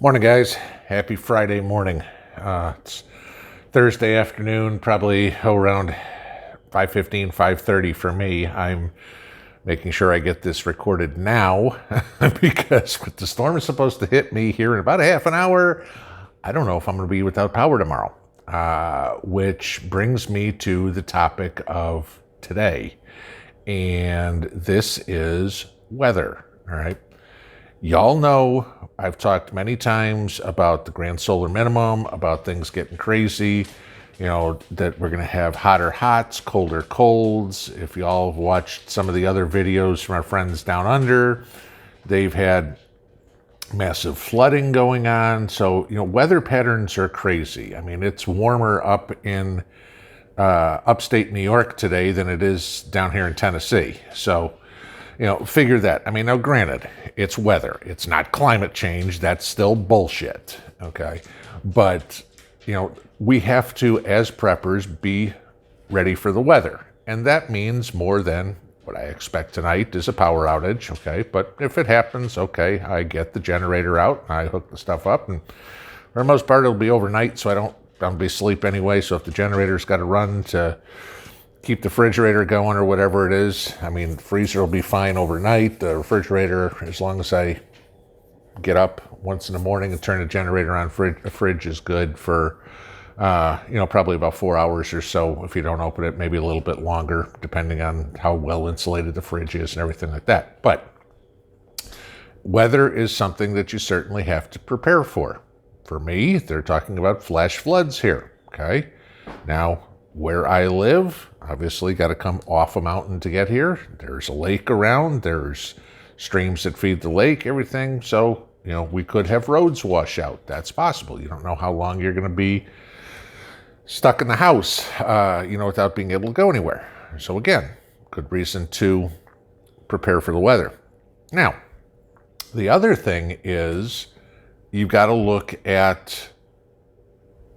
Morning, guys. Happy Friday morning. It's Thursday afternoon, probably around 5:15, 5:30 for me. I'm making sure I get this recorded now because the storm is supposed to hit me here in about a half an hour. I don't know if I'm going to be without power tomorrow, which brings me to the topic of today. And this is weather, all right? Y'all know I've talked many times about the grand solar minimum, about things getting crazy, that we're going to have hotter hots, colder colds. If y'all have watched some of the other videos from our friends down under, they've had massive flooding going on. So, weather patterns are crazy. I mean, it's warmer up in upstate New York today than it is down here in Tennessee. So, figure that. I mean, now granted, it's weather. It's not climate change. That's still bullshit, okay? But, we have to, as preppers, be ready for the weather. And that means more than what I expect tonight is a power outage, okay? But if it happens, okay, I get the generator out, I hook the stuff up, and for the most part, it'll be overnight, so I'll be asleep anyway. So if the generator's got to run to keep the refrigerator going or whatever it is. I mean, the freezer will be fine overnight. The refrigerator, as long as I get up once in the morning and turn the generator on, the fridge is good for, probably about 4 hours or so. If you don't open it, maybe a little bit longer, depending on how well insulated the fridge is and everything like that. But weather is something that you certainly have to prepare for. For me, they're talking about flash floods here, okay? Now, where I live, obviously got to come off a mountain to get here. There's a lake around. There's streams that feed the lake, everything. So, we could have roads wash out. That's possible. You don't know how long you're going to be stuck in the house, without being able to go anywhere. So again, good reason to prepare for the weather. Now, the other thing is you've got to look at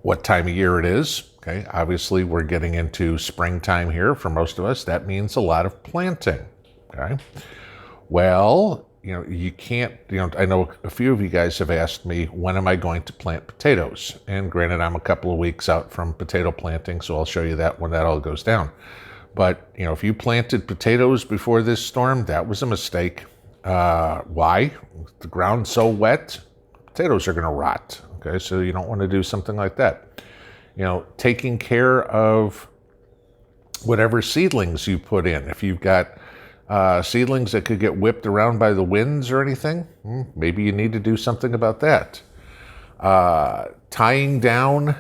what time of year it is. Okay, obviously we're getting into springtime here for most of us. That means a lot of planting. Okay, well, you can't, I know a few of you guys have asked me, when am I going to plant potatoes? And granted, I'm a couple of weeks out from potato planting, so I'll show you that when that all goes down. But, if you planted potatoes before this storm, that was a mistake. Why? The ground's so wet, potatoes are going to rot. Okay, so you don't want to do something like that. Taking care of whatever seedlings you put in. If you've got seedlings that could get whipped around by the winds or anything, maybe you need to do something about that. Tying down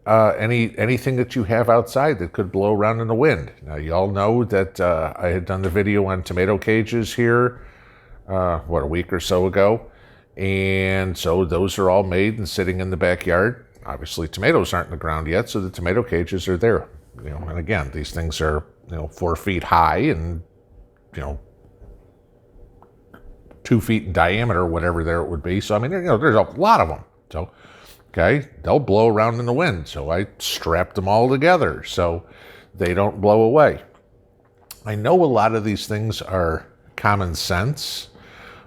anything that you have outside that could blow around in the wind. Now, you all know that I had done the video on tomato cages here, a week or so ago. And so those are all made and sitting in the backyard. Obviously, tomatoes aren't in the ground yet, so the tomato cages are there. And again, these things are 4 feet high and 2 feet in diameter, whatever there it would be. So I mean, there's a lot of them. So okay, they'll blow around in the wind. So I strapped them all together so they don't blow away. I know a lot of these things are common sense,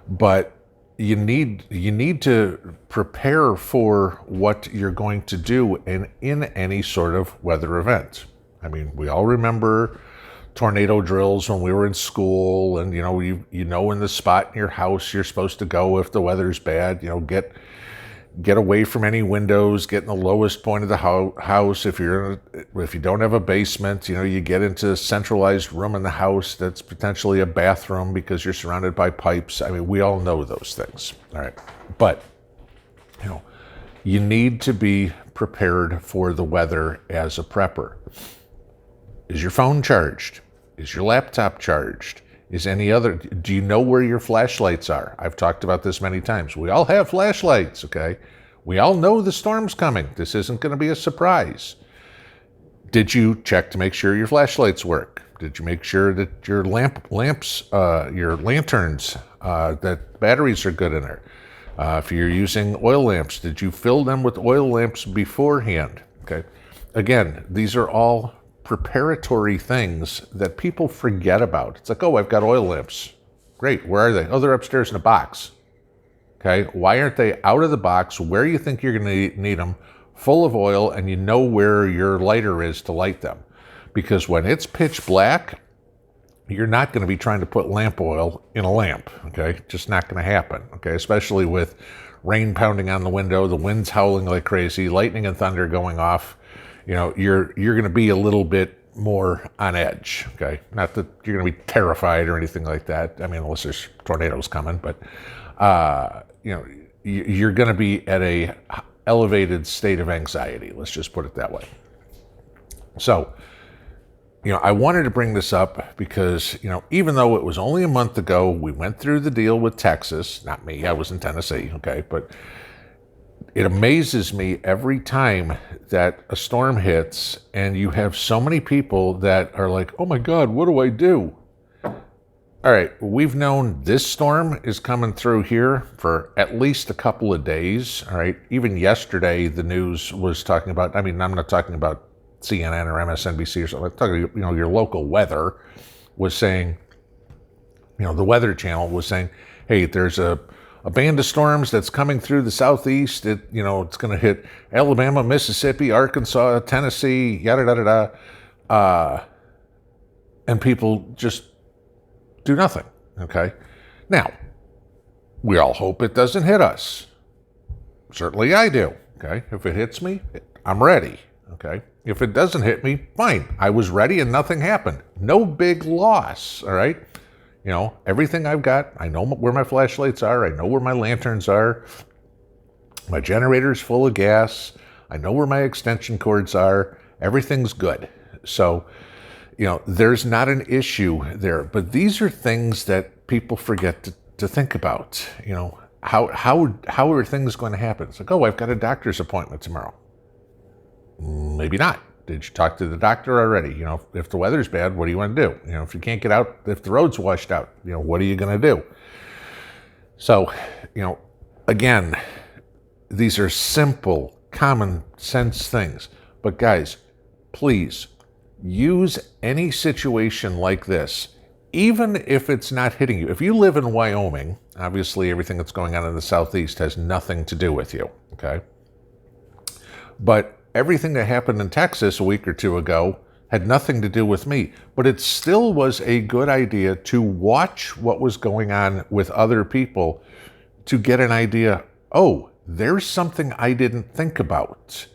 but you need to prepare for what you're going to do in any sort of weather event. I mean, we all remember tornado drills when we were in school, and in the spot in your house you're supposed to go if the weather's bad. Get away from any windows, get in the lowest point of the house. If you don't have a basement, you get into a centralized room in the house that's potentially a bathroom because you're surrounded by pipes. I mean, we all know those things. All right. But, you need to be prepared for the weather as a prepper. Is your phone charged? Is your laptop charged? Do you know where your flashlights are? I've talked about this many times. We all have flashlights, okay? We all know the storm's coming. This isn't going to be a surprise. Did you check to make sure your flashlights work? Did you make sure that your your lanterns, that batteries are good in there? If you're using oil lamps, did you fill them with oil lamps beforehand? Okay. Again, these are all preparatory things that people forget about. It's like, oh, I've got oil lamps. Great, where are they? Oh, they're upstairs in a box. Okay, why aren't they out of the box where you think you're going to need them, full of oil, and you know where your lighter is to light them? Because when it's pitch black, you're not going to be trying to put lamp oil in a lamp, okay? Just not going to happen, okay? Especially with rain pounding on the window, the wind's howling like crazy, lightning and thunder going off. You know, you're going to be a little bit more on edge, okay? Not that you're going to be terrified or anything like that. I mean, unless there's tornadoes coming, but you know, you're going to be at a elevated state of anxiety. Let's just put it that way. So, you know, I wanted to bring this up because, you know, even though it was only a month ago, we went through the deal with Texas, not me, I was in Tennessee, okay, but it amazes me every time that a storm hits and you have so many people that are like, oh my God, what do I do? All right, we've known this storm is coming through here for at least a couple of days, all right? Even yesterday, the news was talking about, I mean, I'm not talking about CNN or MSNBC or something. I'm talking, you know, your local weather was saying, you know, the Weather Channel was saying, hey, there's a band of storms that's coming through the southeast. You know, it's going to hit Alabama, Mississippi, Arkansas, Tennessee, yada, yada, yada. And people just do nothing, okay? Now, we all hope it doesn't hit us. Certainly I do, okay? If it hits me, I'm ready, okay? If it doesn't hit me, fine. I was ready and nothing happened. No big loss, all right? You know, everything I've got, I know where my flashlights are. I know where my lanterns are. My generator's full of gas. I know where my extension cords are. Everything's good. So, you know, there's not an issue there. But these are things that people forget to think about. You know, how are things going to happen? It's like, oh, I've got a doctor's appointment tomorrow. Maybe not. Did you talk to the doctor already? You know, if the weather's bad, what do you want to do? You know, if you can't get out, if the road's washed out, you know, what are you going to do? So, you know, again, these are simple, common sense things. But guys, please use any situation like this, even if it's not hitting you. If you live in Wyoming, obviously everything that's going on in the southeast has nothing to do with you, okay? But everything that happened in Texas a week or two ago had nothing to do with me, but it still was a good idea to watch what was going on with other people to get an idea, oh, there's something I didn't think about.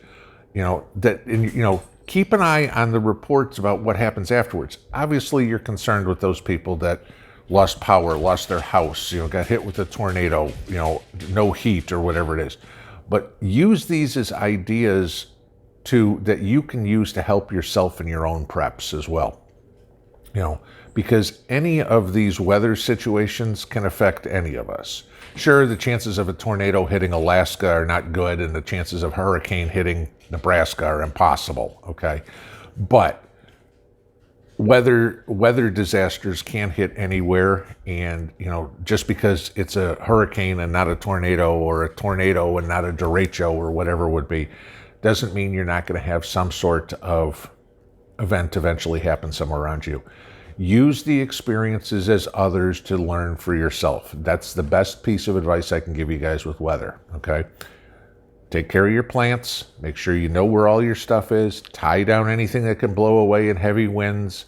You know, that, and, you know, keep an eye on the reports about what happens afterwards. Obviously, you're concerned with those people that lost power, lost their house, you know, got hit with a tornado, you know, no heat or whatever it is. But use these as ideas that you can use to help yourself in your own preps as well. You know, because any of these weather situations can affect any of us. Sure, the chances of a tornado hitting Alaska are not good, and the chances of hurricane hitting Nebraska are impossible, okay? But weather disasters can hit anywhere, and, you know, just because it's a hurricane and not a tornado, or a tornado and not a derecho or whatever it would be, doesn't mean you're not going to have some sort of event eventually happen somewhere around you. Use the experiences as others to learn for yourself. That's the best piece of advice I can give you guys with weather, okay? Take care of your plants. Make sure you know where all your stuff is. Tie down anything that can blow away in heavy winds.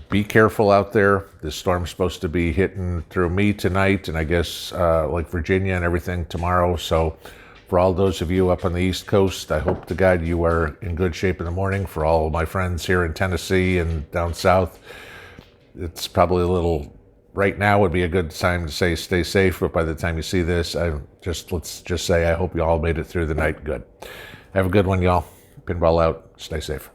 Be careful out there. This storm's supposed to be hitting through me tonight, and I guess like Virginia and everything tomorrow. So for all those of you up on the East Coast, I hope to God you are in good shape in the morning. For all of my friends here in Tennessee and down south, it's probably a little, right now would be a good time to say stay safe, but by the time you see this, let's just say I hope you all made it through the night good. Have a good one, y'all. Pinball out. Stay safe.